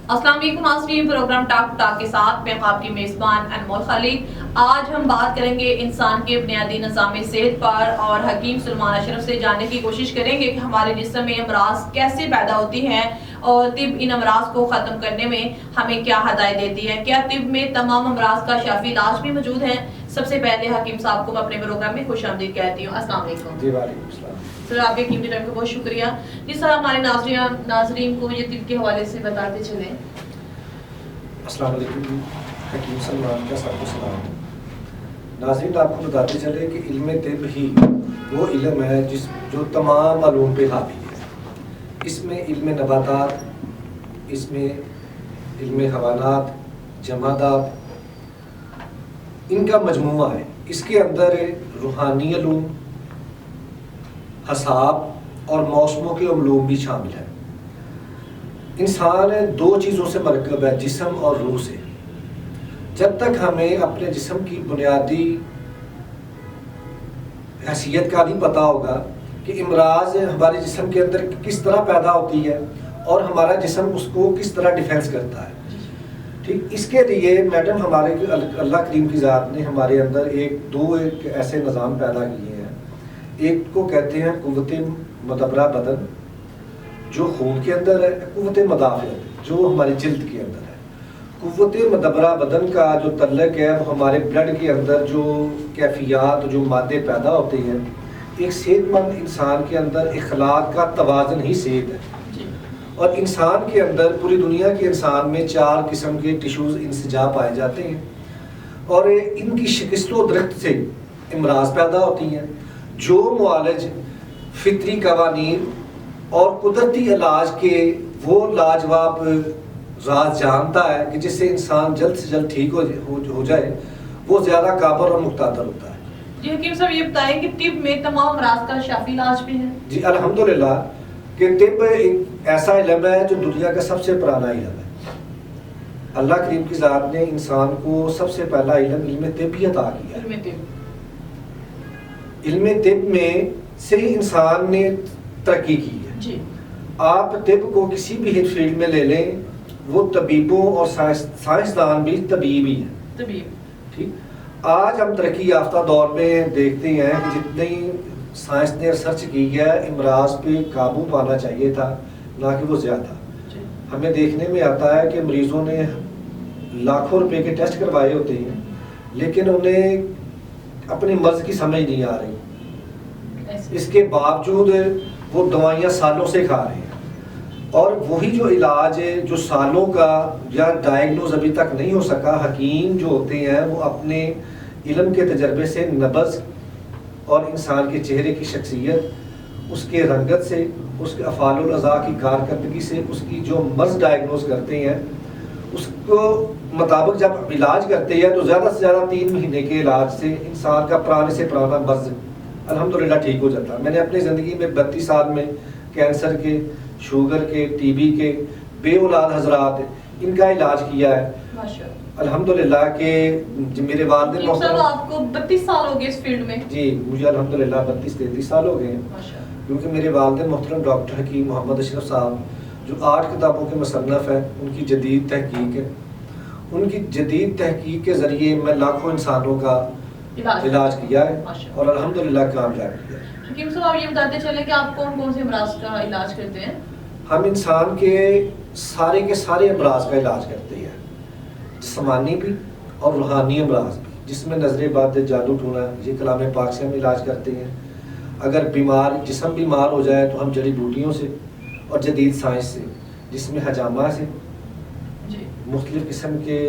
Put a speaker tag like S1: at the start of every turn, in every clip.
S1: السلام علیکم ناظرین، پروگرام ٹاک ٹاک کے ساتھ میں آپ کی میزبان انمول خالد۔ آج ہم بات کریں گے انسان کے بنیادی نظام صحت پر، اور حکیم سلمان اشرف سے جاننے کی کوشش کریں گے کہ ہمارے جسم میں امراض کیسے پیدا ہوتی ہیں اور طب ان امراض کو ختم کرنے میں ہمیں کیا ہدایت دیتی ہے۔ کیا طب میں تمام امراض کا شافی علاج بھی موجود ہے؟ سب سے پہلے حکیم صاحب کو میں اپنے پروگرام میں خوش آمدید کہتی ہوں۔ السلام علیکم۔
S2: جی وعلیکم السلام۔
S1: سر آپ کے قیمتی ٹائم کو بہت شکریہ۔ جی سر، ہمارے ناظرین کو یہ طب کے حوالے سے بتاتے چلیں۔
S2: السلام علیکم جی، حکیم سلمان کا سب کو سلام۔ ناظرین، آپ کو بتاتے چلے کہ علم طب ہی وہ علم ہے جو تمام علوم پہ حاوی ہے۔ اس میں علم نباتات، اس میں علم حیوانات، جمادات، ان کا مجموعہ ہے۔ اس کے اندر روحانی علوم، حساب اور موسموں کے علوم بھی شامل ہیں۔ انسان دو چیزوں سے مرکب ہے، جسم اور روح سے۔ جب تک ہمیں اپنے جسم کی بنیادی حیثیت کا نہیں پتہ ہوگا کہ امراض ہمارے جسم کے اندر کس طرح پیدا ہوتی ہے اور ہمارا جسم اس کو کس طرح ڈیفینس کرتا ہے، ٹھیک، اس کے لیے میڈم ہمارے اللہ کریم کی ذات نے ہمارے اندر دو ایسے نظام پیدا کیے ہیں۔ ایک کو کہتے ہیں قوت مدبرہ بدن جو خون کے اندر ہے، قوت مدافعت جو ہماری جلد کے اندر ہے۔ قوت مدبرہ بدن کا جو تعلق ہے وہ ہمارے بلڈ کے اندر جو کیفیات، جو مادے پیدا ہوتے ہیں، ایک صحت مند انسان کے اندر اخلاق کا توازن ہی صحت ہے۔ اور انسان کے اندر، پوری دنیا کے انسان میں 4 قسم کے ٹیشوز انسجا پائے جاتے ہیں، اور ان کی شکست و درخت سے امراض پیدا ہوتی ہیں۔ جو معالج فطری قوانین اور قدرتی علاج کے وہ لاجواب راز جانتا ہے کہ جس سے انسان جلد سے جلد ٹھیک ہو جائے، وہ زیادہ قابل اور مقتدر ہوتا ہے۔
S1: جی حکیم صاحب، یہ بتائیں کہ طب میں تمام امراض کا شافی علاج بھی ہے؟
S2: جی الحمدللہ کہ طب ایک ایسا علم ہے جو دنیا کا سب سے پرانا علم ہے۔ اللہ کریم کی ذات نے انسان کو سب سے پہلا علم طب ہی عطا کیا۔ علم طب میں سے ہی انسان نے ترقی کی ہے۔
S1: جی،
S2: آپ طب کو کسی بھی فیلڈ میں لے لیں، وہ طبیبوں اور سائنسدان بھی طبیب ہی ہیں۔ ٹھیک، آج ہم ترقی یافتہ دور میں دیکھتے ہیں کہ جتنی سائنس نے ریسرچ کی ہے، امراض پہ قابو پانا چاہیے تھا، نہ کہ وہ زیادہ۔ ہمیں دیکھنے میں آتا ہے کہ مریضوں نے لاکھوں روپے کے ٹیسٹ کروائے ہوتے ہیں، لیکن انہیں اپنی مرض کی سمجھ نہیں آ رہی، اس کے باوجود وہ دوائیاں سالوں سے کھا رہے ہیں، اور وہی جو علاج ہے جو سالوں کا یا ڈائگنوز ابھی تک نہیں ہو سکا، حکیم جو ہوتے ہیں وہ اپنے علم کے تجربے سے نبض اور انسان کے چہرے کی شخصیت، اس کے رنگت سے، اس کے افعال الاعضاء کی کارکردگی سے، اس کی جو مرض ڈائگنوز کرتے ہیں، اس کو مطابق جب علاج کرتے ہیں تو زیادہ سے زیادہ 3 مہینے کے علاج سے انسان کا پرانے سے پرانا مرض الحمدللہ ٹھیک ہو جاتا ہے۔ میں نے اپنی زندگی میں 32 سال میں کینسر کے، شوگر کے، ٹی بی کے، بے اولاد حضرات، ان کا علاج کیا ہے الحمدللہ کہ میرے والد محترم۔
S1: آپ کو 32 سال ہو گئے اس فیلڈ میں؟
S2: جی مجھے الحمدللہ 32-33 سال ہو گئے ہیں، کیونکہ میرے والد محترم ڈاکٹر حکیم محمد اشرف صاحب جو 8 کتابوں کے مصنف ہیں، ان کی جدید تحقیق ہے۔ ان کی جدید تحقیق کے ذریعے میں لاکھوں انسانوں کا علاج کیا ہے اور الحمدللہ کامیاب کیا ہے۔
S1: حکیم صاحب، آپ یہ بتاتے چلیں کہ آپ کون کون سے امراض کا علاج کرتے ہیں؟
S2: ہم انسان کے سارے امراض کا علاج کرتے ہیں، جسمانی بھی اور روحانی امراض بھی، جس میں نظر بد، جادو ٹونا، یہ کلام پاک سے ہم علاج کرتے ہیں۔ اگر جسم بیمار ہو جائے تو ہم جڑی بوٹیوں سے اور جدید سائنس سے، جس میں حجامہ سے، مختلف قسم کے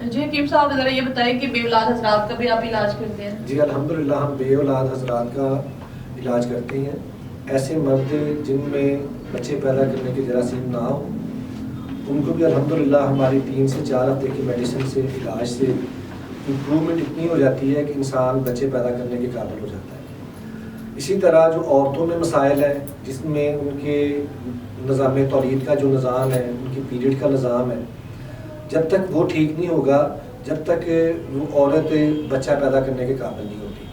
S1: جی حکیم صاحب، ذرا یہ بتائیں کہ بے اولاد حضرات کا بھی آپ علاج کرتے ہیں؟
S2: جی الحمدللہ ہم بے اولاد حضرات کا علاج کرتے ہیں۔ ایسے مرد جن میں بچے پیدا کرنے کے جراثیم نہ ہو، ان کو بھی الحمدللہ ہماری 3 سے 4 ہفتے کی میڈیسن سے، علاج سے امپرومنٹ اتنی ہو جاتی ہے کہ انسان بچے پیدا کرنے کے قابل ہو جاتا ہے۔ اسی طرح جو عورتوں میں مسائل ہیں، جس میں ان کے نظام تولید کا جو نظام ہے، ان کی پیریڈ کا نظام ہے، جب تک وہ ٹھیک نہیں ہوگا، جب تک وہ عورت بچہ پیدا کرنے کے قابل نہیں ہوتی۔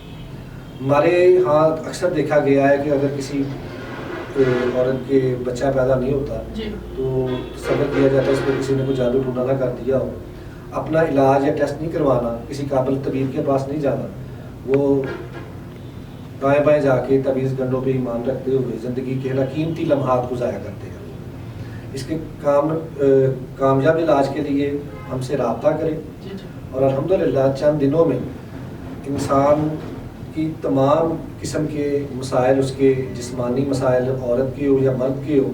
S2: ہمارے ہاں اکثر دیکھا گیا ہے کہ اگر کسی عورت کے بچہ پیدا نہیں ہوتا تو تصور کیا جاتا ہے اس میں کسی نے کوئی جادو ٹونا نہ کر دیا ہو. اپنا علاج یا ٹیسٹ نہیں کروانا, کسی قابل طبیب کے پاس نہیں جانا, وہ دائیں بائیں جا کے تعویذ گنڈوں پہ ایمان رکھتے ہوئے زندگی کے قیمتی لمحات کو ضائع کرتے ہیں. اس کے کامیاب علاج کے لیے ہم سے رابطہ کریں, اور الحمدللہ چند دنوں میں انسان کی تمام قسم کے مسائل, اس کے جسمانی مسائل عورت کے ہو یا مرد کے ہو,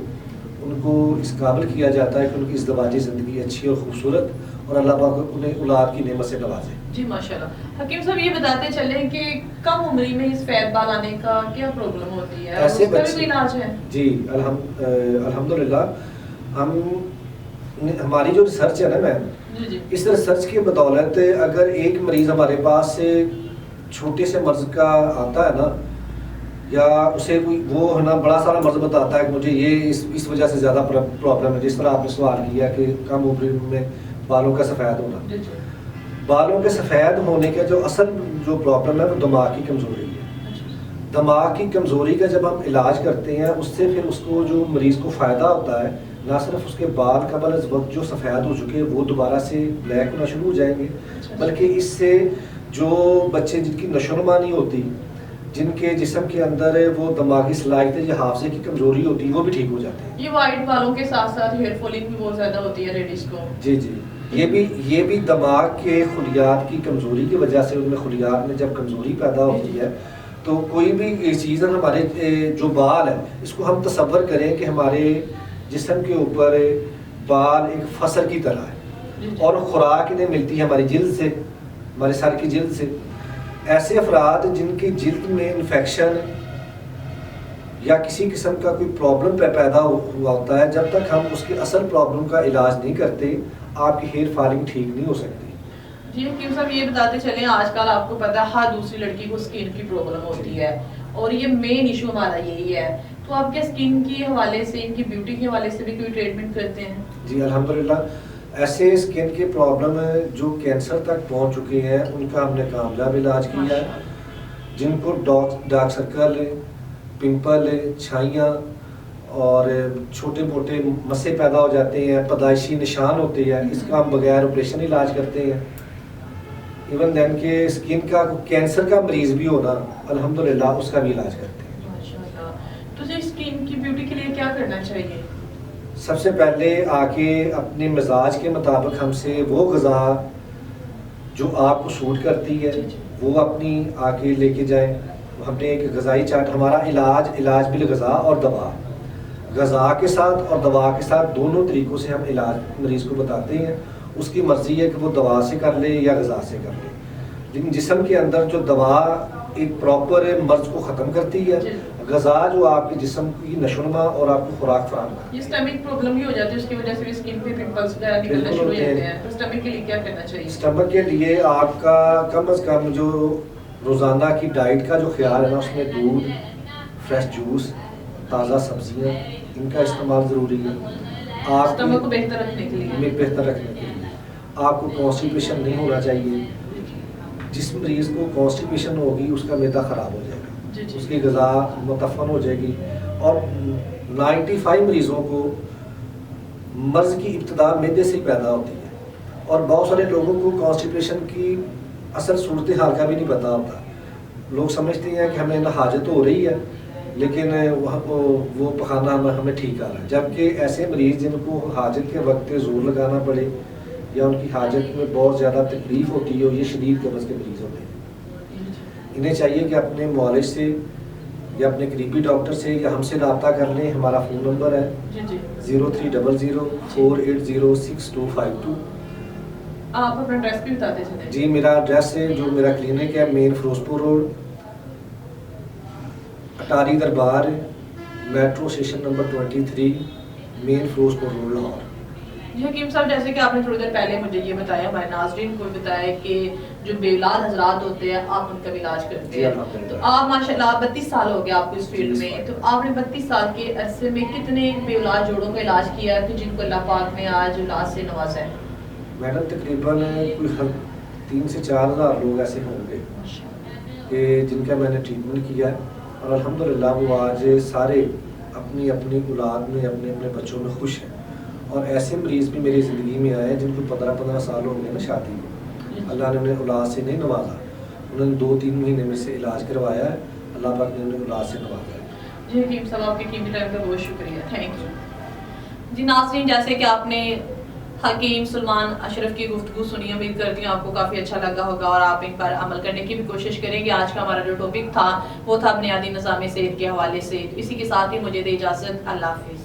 S2: ان کو اس قابل کیا جاتا ہے کہ ان کی ازدواجی زندگی اچھی اور خوبصورت, اور اللہ پاک انہیں اولاد کی نعمت سے نوازے.
S1: جی ماشاءاللہ. حکیم صاحب یہ بتاتے چلیں کہ کم عمری میں اس فیض بال آنے کا کیا پرابلم ہوتی ہے,
S2: ایسے
S1: اس کا بھی علاج ہے؟
S2: جی الحمدللہ ہماری جو ریسرچ ہے نا میم, اس ریسرچ کی بدولت اگر ایک مریض ہمارے پاس سے چھوٹے سے مرض کا آتا ہے نا, یا اسے کوئی وہ ہے نا بڑا سارا مرض بتاتا ہے کہ مجھے یہ اس وجہ سے زیادہ پرابلم ہے, جس طرح آپ نے سوال کیا کہ کم عمر میں بالوں کا سفید ہونا, بالوں کے سفید ہونے کا جو اصل جو پرابلم ہے وہ دماغ کی کمزوری ہے. دماغ کی کمزوری کا جب ہم علاج کرتے ہیں اس سے پھر اس کو جو مریض کو فائدہ ہوتا ہے, نہ صرف اس کے بال قبل از وقت جو سفید ہو چکے وہ دوبارہ سے بلیک ہونا شروع ہو جائیں گے, بلکہ اس سے جو بچے جن کی نشوونما نہیں ہوتی, جن کے جسم کے اندر وہ دماغی صلاحیت یا حافظے کی کمزوری ہوتی ہے وہ بھی ٹھیک ہو جاتے ہیں.
S1: یہ وائٹ بالوں کے ساتھ ساتھ ہیئر فالنگ بھی بہت زیادہ ہوتی ہے لیڈیز کو.
S2: جی جی, یہ بھی دماغ کے خلیات کی کمزوری کی وجہ سے, ان میں خلیات میں جب کمزوری پیدا ہوتی ہے تو کوئی بھی چیز ہمارے جو بال ہے اس کو ہم تصور کریں کہ ہمارے جسم کے اوپر بال ایک فصل کی طرح ہے, اور خوراک انہیں ملتی ہے ہماری جلد سے, ہمارے سر کی جلد سے. ایسے افراد جن کی جلد میں انفیکشن یا کسی قسم کا کوئی پرابلم پیدا ہوا ہوتا ہے, جب تک ہم اس کے اصل پرابلم کا علاج نہیں کرتے آپ کی ہیئر فالنگ ٹھیک نہیں ہو سکتی.
S1: جی حکیم صاحب یہ بتاتے چلیں, آج کل آپ کو پتا ہے ہر دوسری لڑکی کو اسکن کی پرابلم ہوتی ہے, اور یہ مین ایشو ہمارا یہی ہے, تو آپ کیا اسکن کے حوالے سے, ان کی بیوٹی کے حوالے سے بھی کوئی ٹریٹمنٹ کرتے ہیں؟
S2: جی الحمدللہ, ایسے اسکن کے پرابلم جو کینسر تک پہنچ چکے ہیں ان کا ہم نے کامیاب علاج کیا ہے. جن کو ڈارک سرکل, پمپل, چھائیاں اور چھوٹے موٹے مسے پیدا ہو جاتے ہیں, پیدائشی نشان ہوتے ہیں, اس کا ہم بغیر آپریشن علاج کرتے ہیں. ایون دین کہ اسکن کا کینسر کا مریض بھی ہونا الحمدللہ اس کا بھی علاج کرتے ہیں.
S1: ماشاءاللہ. تو جی اسکن کی بیوٹی کے لیے کیا کرنا چاہیے؟
S2: سب سے پہلے آ کے اپنے مزاج کے مطابق ہم سے وہ غذا جو آپ کو سوٹ کرتی ہے وہ اپنی آ کے لے کے جائیں. ہم نے ایک غذائی چارٹ, ہمارا علاج بالغذا اور دوا, غذا کے ساتھ اور دوا کے ساتھ دونوں طریقوں سے ہم علاج مریض کو بتاتے ہیں. اس کی مرضی ہے کہ وہ دوا سے کر لے یا غذا سے کر لے, لیکن جسم کے اندر جو دوا ایک پراپر مرض کو ختم کرتی ہے, غذا جو آپ کے جسم کی نشوونما اور آپ کو خوراک فراہم کرتی ہے.
S1: یہ اسٹمک پرابلم بھی ہو جاتی ہے, اس کی وجہ سے بھی اسکن پہ پمپلس وغیرہ نکلنا شروع ہو جاتے ہیں, تو اسٹمک کے لیے کیا کرنا چاہیے؟
S2: اسٹمک کے لیے آپ کا کم از کم جو روزانہ کی ڈائٹ کا جو خیال ہے نا, اس میں دودھ, فریش جوس, تازہ سبزیاں, ان کا استعمال ضروری ہے. آپ
S1: اسٹمک کو بہتر رکھنے کے لیے
S2: آپ کو کانسٹیپیشن نہیں ہونا چاہیے. جس مریض کو کانسٹیپیشن ہوگی اس کا معدہ خراب ہو جائے گا, اس کی غذا متفن ہو جائے گی. اور 95 مریضوں کو مرض کی ابتدا معدے سے پیدا ہوتی ہے, اور بہت سارے لوگوں کو کانسٹیپیشن کی اصل صورتحال کا بھی نہیں پتہ ہوتا. لوگ سمجھتے ہیں کہ ہمیں نہ حاجت ہو رہی ہے لیکن وہ پخانہ ہمیں ٹھیک آ رہا ہے, جبکہ ایسے مریض جن کو حاجت کے وقت زور لگانا پڑے یا ان کی حاجت میں بہت زیادہ تکلیف ہوتی ہے, یہ شدید قبض کے مریض ہوتے ہیں. انہیں چاہیے کہ اپنے معالج سے یا اپنے قریبی ڈاکٹر سے یا ہم سے رابطہ کر لیں. ہمارا فون نمبر ہے 0300 480 6252.
S1: آپ اپنا ایڈریس بھی بتاتے چلیں.
S2: جی میرا ایڈریس ہے, جو میرا کلینک ہے مین فیروزپور روڈ, اٹاری دربار, میٹرو اسٹیشن نمبر 23, مین فیروزپور روڈ, لاہور.
S1: جی حکیم صاحب, جیسے کہ آپ نے تھوڑی دیر پہلے مجھے یہ بتایا, ہمارے ناظرین کو بتایا کہ جو بے اولاد حضرات ہوتے ہیں آپ ان کا بھی علاج کرتے ہیں. تو آپ ماشاءاللہ 32 سال ہو گیا آپ کو اس فیلڈ میں, تو آپ نے 32 سال کے عرصے میں کتنے بے اولاد جوڑوں کا علاج کیا کہ جن کو اللہ پاک نے آج اولاد سے نوازا ہے؟
S2: میڈم تقریباً کوئی 3 سے 4 ہزار لوگ ایسے ہوں گے کہ جن کا میں نے ٹریٹمنٹ کیا ہے, اور الحمدللہ وہ آج سارے اپنی اپنی اولاد میں اپنے اپنے بچوں میں خوش ہیں. اور ایسے مریض بھی میری زندگی میں آئے جن کو 15 سال ہو گئے نا شادی میں, اللہ نے انہیں اولاد سے نہیں نوازا, انہوں نے 2-3 مہینے میں سے علاج کروایا ہے, اللہ پاک نے انہیں اولاد سے نوازا ہے.
S1: جی حکیم صاحب آپ کی قیمتی ٹائم کا بہت شکریہ, تھینک یو. جی ناظرین, جیسے کہ آپ نے حکیم سلمان اشرف کی گفتگو سنی, امید کرتی ہوں آپ کو کافی اچھا لگا ہوگا اور آپ ان پر عمل کرنے کی بھی کوشش کریں گے. آج کا ہمارا جو ٹاپک تھا وہ تھا بنیادی نظام صحت کے حوالے سے. اسی کے ساتھ ہی مجھے دے اجازت, اللہ حافظ.